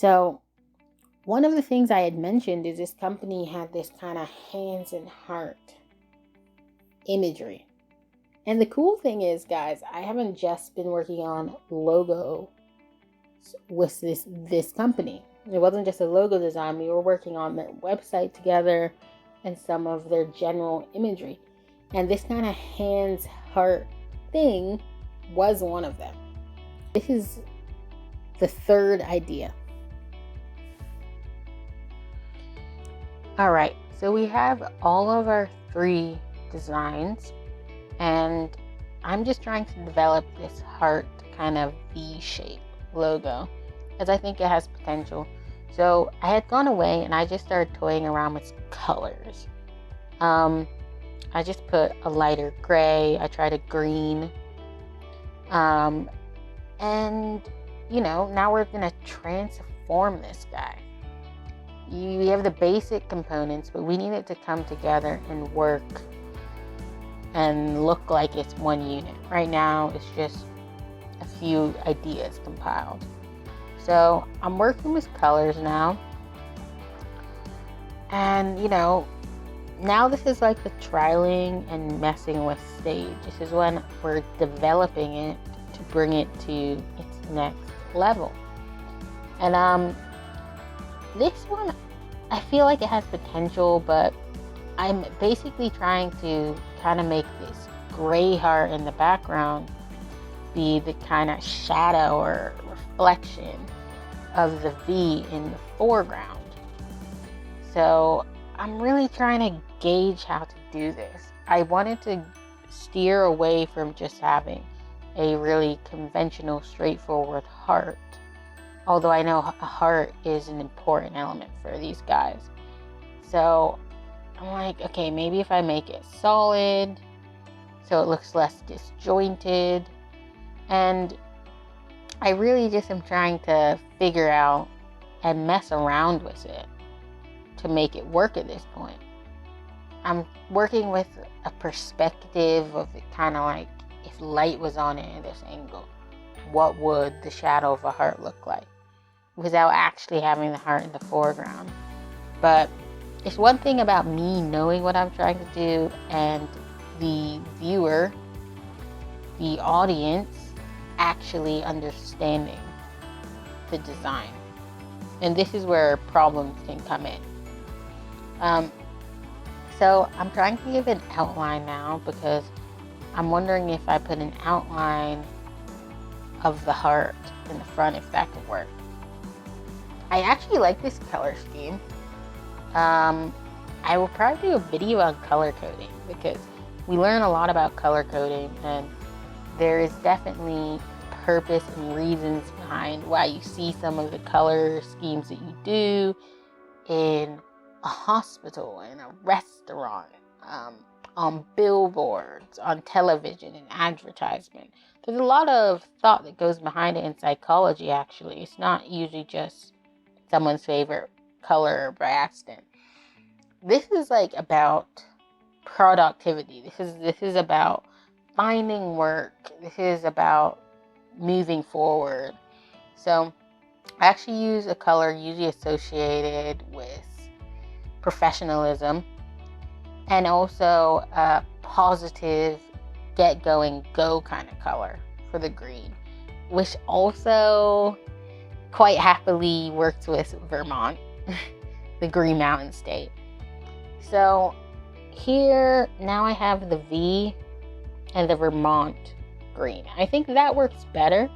So one of the things I had mentioned is this company had this kind of hands and heart imagery. And the cool thing is, guys, I haven't just been working on logo with this company. It wasn't just a logo design. We were working on their website together and some of their general imagery. And this kind of hands heart thing was one of them. This is the third idea. All right, so we have all of our 3 designs, and I'm just trying to develop this heart kind of V-shape logo, as I think it has potential. So I had gone away and I just started toying around with colors. I just put a lighter gray, I tried a green, and now we're gonna transform this guy. We have the basic components, but we need it to come together and work and look like it's one unit. Right now, it's just a few ideas compiled. So I'm working with colors now. And, now this is like the trialing and messing with stage. This is when we're developing it to bring it to its next level. And this one, I feel like it has potential, but I'm basically trying to kind of make this gray heart in the background be the kind of shadow or reflection of the V in the foreground. So I'm really trying to gauge how to do this. I wanted to steer away from just having a really conventional, straightforward heart. Although I know a heart is an important element for these guys. So I'm like, okay, maybe if I make it solid so it looks less disjointed. And I really just am trying to figure out and mess around with it to make it work at this point. I'm working with a perspective of it, kind of like if light was on it at this angle, what would the shadow of a heart look like without actually having the heart in the foreground. But it's one thing about me knowing what I'm trying to do and the viewer, the audience, actually understanding the design. And this is where problems can come in. So I'm trying to give an outline now because I'm wondering if I put an outline of the heart in the front, if that could work. I actually like this color scheme. I will probably do a video on color coding because we learn a lot about color coding, and there is definitely purpose and reasons behind why you see some of the color schemes that you do in a hospital, in a restaurant, on billboards, on television and advertisement. There's a lot of thought that goes behind it in psychology, actually. It's not usually just someone's favorite color by accident. This is like about productivity. This is about finding work. This is about moving forward. So I actually use a color usually associated with professionalism and also a positive get going go kind of color for the green, which also quite happily works with Vermont, the Green Mountain State. So here now I have the V and the Vermont green. I think that works better.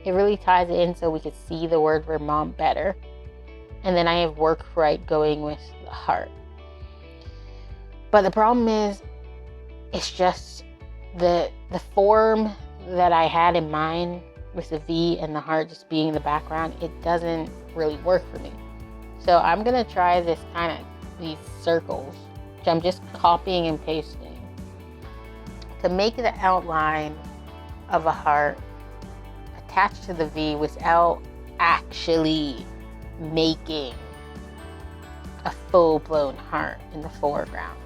It really ties it in so we could see the word Vermont better. And then I have Workbright going with the heart. But the problem is, it's just the form that I had in mind with the V and the heart just being the background, it doesn't really work for me. So I'm gonna try this kind of these circles, which I'm just copying and pasting to make the outline of a heart attached to the V without actually making a full-blown heart in the foreground.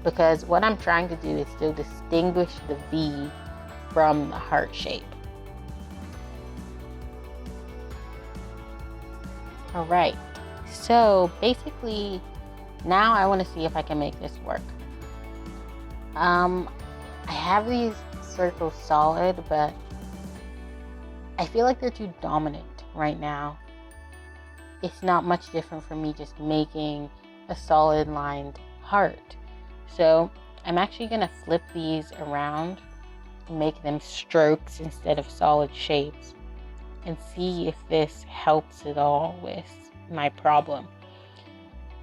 Because what I'm trying to do is still distinguish the V from the heart shape. All right, so basically now I want to see if I can make this work. I have these circles solid, but I feel like they're too dominant right now. It's not much different from me just making a solid lined heart. So I'm actually going to flip these around and make them strokes instead of solid shapes, and see if this helps at all with my problem.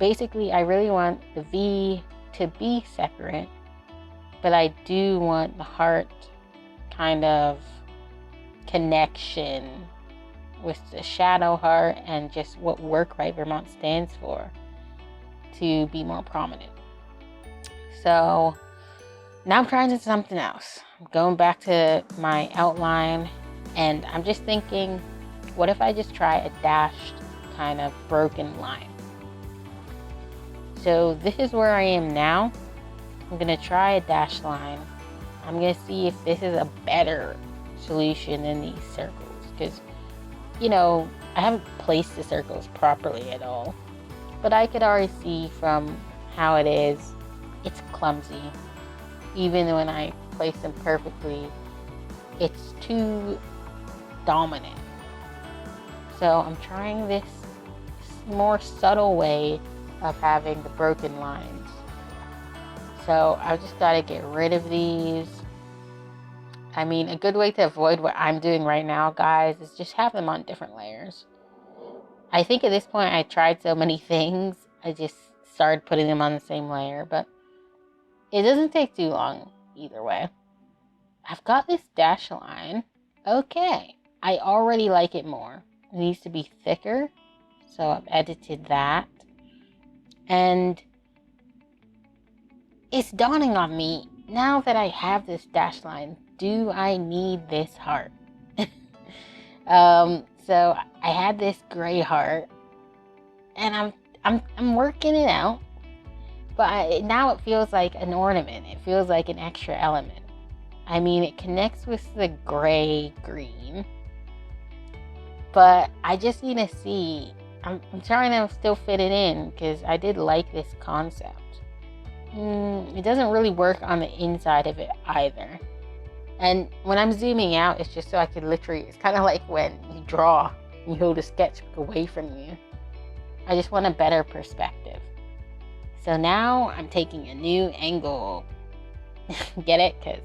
Basically, I really want the V to be separate, but I do want the heart kind of connection with the shadow heart and just what Work Right Vermont stands for to be more prominent. So now I'm trying something else. I'm going back to my outline, and I'm just thinking, what if I just try a dashed kind of broken line? So this is where I am now. I'm going to try a dashed line. I'm going to see if this is a better solution than these circles, because, you know, I haven't placed the circles properly at all. But I could already see from how it is, it's clumsy. Even when I place them perfectly, it's too dominant. So I'm trying this more subtle way of having the broken lines. So I just gotta get rid of these. I mean, a good way to avoid what I'm doing right now, guys, is just have them on different layers. I think at this point I tried so many things, I just started putting them on the same layer, but it doesn't take too long either way. I've got this dash line. Okay, I already like it more. It needs to be thicker, so I've edited that. And it's dawning on me, now that I have this dash line, do I need this heart? So I had this gray heart, and I'm working it out, but now it feels like an ornament. It feels like an extra element. I mean, it connects with the gray green, but I just need to see. I'm trying to still fit it in because I did like this concept. It doesn't really work on the inside of it either. And when I'm zooming out, it's just so I can literally, it's kind of like when you draw, you hold a sketchbook away from you. I just want a better perspective. So now I'm taking a new angle. Get it? Because,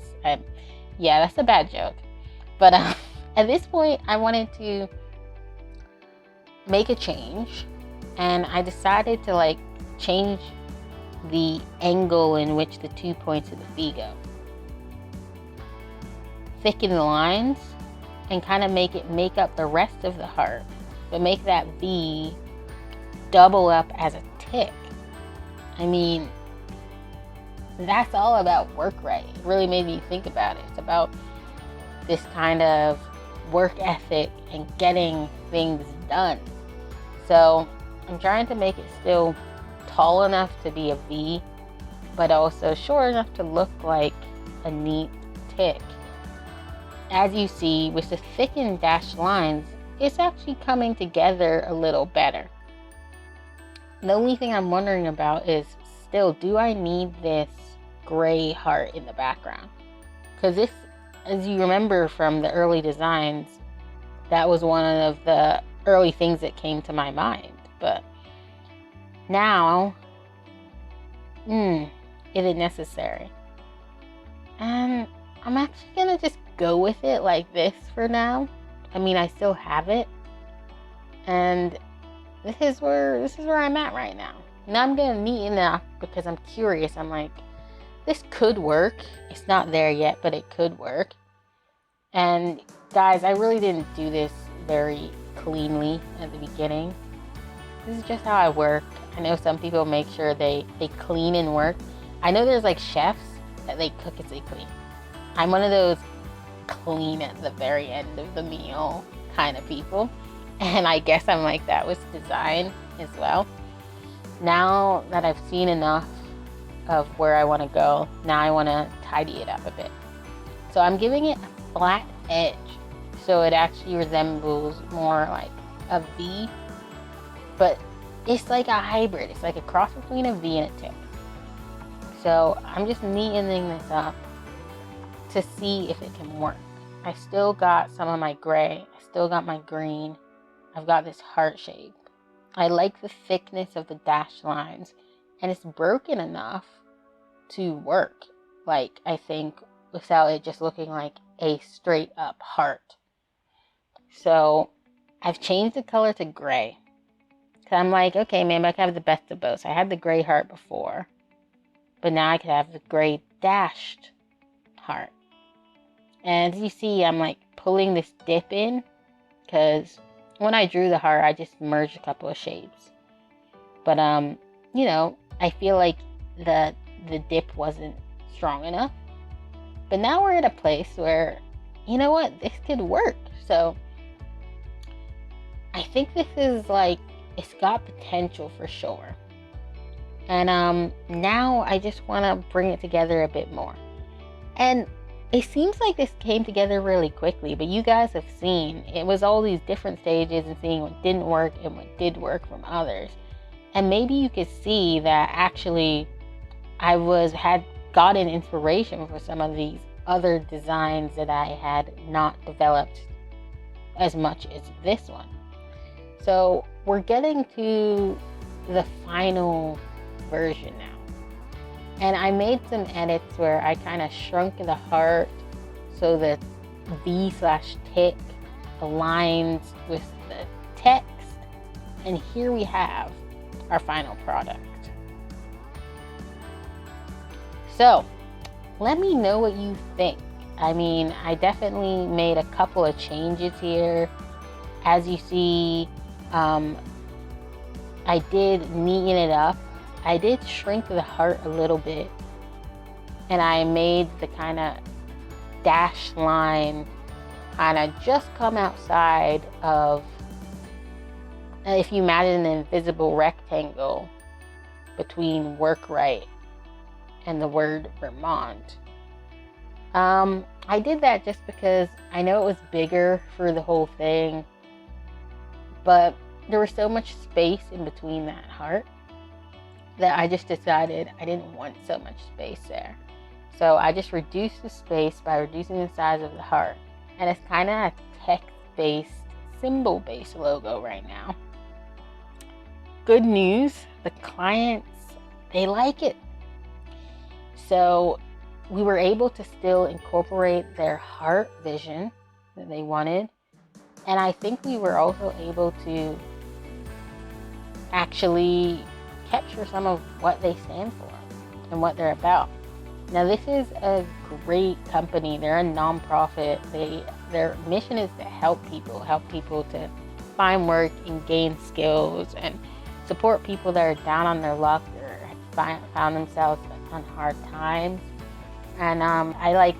yeah, that's a bad joke. But at this point, I wanted to make a change. And I decided to change the angle in which the 2 points of the V go. Thicken the lines and kind of make up the rest of the heart, but make that V double up as a tick. I mean, that's all about work right. It really made me think about it. It's about this kind of work ethic and getting things done. So I'm trying to make it still tall enough to be a V, but also short enough to look like a neat tick. As you see, with the thickened dashed lines, it's actually coming together a little better. The only thing I'm wondering about is still, do I need this gray heart in the background? Because if, as you remember from the early designs, that was one of the early things that came to my mind. But now, is it necessary? And I'm actually gonna just go with it like this for now. I mean, I still have it, and this is where I'm at right now. Now I'm gonna neaten it up because I'm curious. I'm like, this could work. It's not there yet, but it could work. And guys, I really didn't do this very cleanly at the beginning. This is just how I work. I know some people make sure they clean and work. I know there's chefs that they cook as they clean. I'm one of those clean at the very end of the meal kind of people. And I guess I'm like that with design as well. Now that I've seen enough of where I want to go, now I want to tidy it up a bit. So I'm giving it a flat edge so it actually resembles more like a V. but it's like a hybrid. It's like a cross between a V and a tip. So I'm just neatening this up to see if it can work. I still got some of my gray. I still got my green. I've got this heart shape. I like the thickness of the dashed lines, and it's broken enough to work. Like, I think without it just looking like a straight up heart. So I've changed the color to gray. Cause I'm like, okay, maybe I can have the best of both. So I had the gray heart before, but now I could have the gray dashed heart. And as you see, I'm like pulling this dip in, because when I drew the heart, I just merged a couple of shapes. But you know, I feel like the dip wasn't strong enough. But now we're at a place where, you know what, this could work. So I think this is like, it's got potential for sure. And now I just want to bring it together a bit more. And it seems like this came together really quickly, but you guys have seen it was all these different stages and seeing what didn't work and what did work from others. And maybe you could see that actually I had gotten inspiration for some of these other designs that I had not developed as much as this one. So we're getting to the final version now. And I made some edits where I kind of shrunk the heart so that V/tick aligns with the text. And here we have our final product. So let me know what you think. I mean, I definitely made a couple of changes here. As you see, I did neaten it up. I did shrink the heart a little bit, and I made the kind of dashed line kind of just come outside of, if you imagine an invisible rectangle between work right and the word Vermont. I did that just because I know it was bigger for the whole thing, but there was so much space in between that heart that I just decided I didn't want so much space there. So I just reduced the space by reducing the size of the heart. And it's kind of a text-based, symbol-based logo right now. Good news, the clients, they like it. So we were able to still incorporate their heart vision that they wanted. And I think we were also able to actually capture some of what they stand for and what they're about. Now, this is a great company. They're a nonprofit. Their mission is to help people to find work and gain skills and support people that are down on their luck or have found themselves on hard times. And I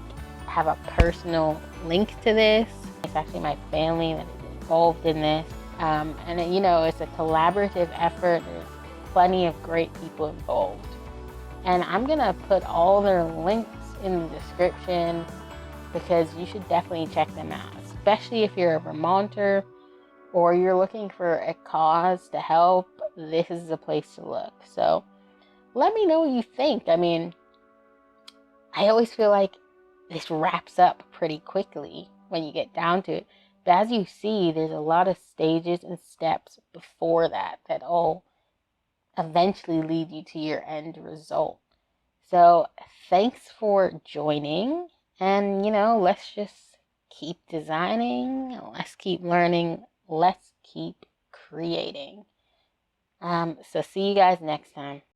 have a personal link to this. It's actually my family that is involved in this. And it's a collaborative effort. There's plenty of great people involved. And I'm gonna put all their links in the description because you should definitely check them out, especially if you're a Vermonter or you're looking for a cause to help. This is the place to look. So let me know what you think. I mean, I always feel like this wraps up pretty quickly when you get down to it. But as you see, there's a lot of stages and steps before that all eventually lead you to your end result. So thanks for joining, and let's just keep designing, let's keep learning, let's keep creating. So see you guys next time.